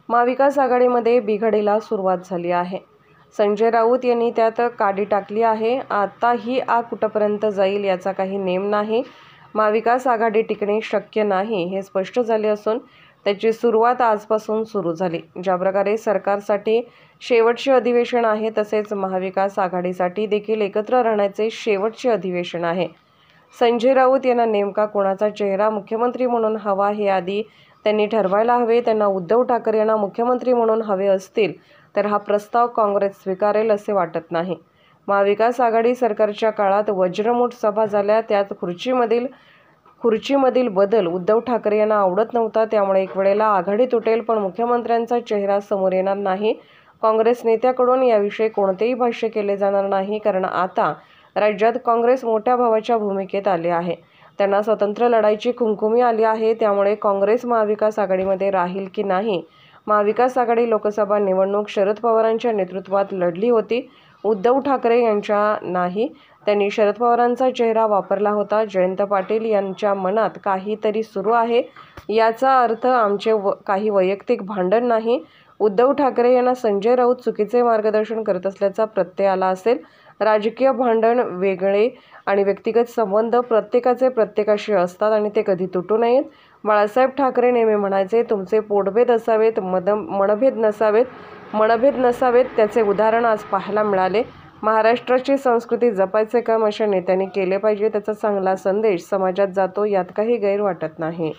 महाविकास आघाडीमध्ये बिघाडीला सुरुवात झाली आहे. संजय राऊत यांनी त्यात काडी टाकली आहे. आता ही आग कुठपर्यंत जाईल याचा काही नेम नाही. महाविकास आघाडी टिकणे शक्य नाही हे स्पष्ट झाले असून त्याची सुरुवात आजपासून सुरू झाली. ज्या प्रकारे सरकारसाठी शेवटचे अधिवेशन आहे तसेच महाविकास आघाडीसाठी देखील एकत्र राहण्याचे शेवटचे अधिवेशन आहे. संजय राऊत यांना नेमका कोणाचा चेहरा मुख्यमंत्री म्हणून हवा हे आधी त्यांनी ठरवायला हवे. त्यांना उद्धव ठाकरे यांना मुख्यमंत्री म्हणून हवे असतील तर हा प्रस्ताव काँग्रेस स्वीकारेल असे वाटत नाही. महाविकास आघाडी सरकारच्या काळात वज्रमूठ सभा झाल्या. त्यात खुर्चीमधील बदल उद्धव ठाकरे यांना आवडत नव्हता. त्यामुळे एक वेळेला आघाडी तुटेल पण मुख्यमंत्र्यांचा चेहरा समोर येणार नाही. काँग्रेस नेत्याकडून याविषयी कोणतेही भाष्य केले जाणार नाही, कारण आता राज्यात काँग्रेस मोठ्या भावाच्या भूमिकेत आले आहे. त्यांना स्वतंत्र लढाईची खुमखुमी आली आहे. त्यामुळे काँग्रेस महाविकास आघाडीमध्ये राहील की नाही. महाविकास आघाडी लोकसभा निवडणूक शरद पवारांच्या नेतृत्वात लढली होती. उद्धव ठाकरे यांच्या नाही. त्यांनी शरद पवारांचा चेहरा वापरला होता. जयंत पाटील यांच्या मनात काहीतरी सुरू आहे. याचा अर्थ आमचे काही वैयक्तिक भांडण नाही. उद्धव ठाकरे यांना संजय राऊत चुकीचे मार्गदर्शन करत असल्याचा प्रत्यय आला असेल. राजकीय भांडण वेगळे आणि व्यक्तिगत संबंध प्रत्येकाचे प्रत्येकाशी असतात आणि ते कधी तुटू नयेत. बाळासाहेब ठाकरे नेहमी म्हणायचे, तुमचे पोटभेद असावेत, मनभेद नसावेत. मनभेद नसावेत त्याचे उदाहरण आज पाहायला मिळाले. महाराष्ट्राची संस्कृती जपायचे काम अशा नेत्यांनी केले पाहिजे. त्याचा चांगला संदेश समाजात जातो, यात काही गैर वाटत नाही.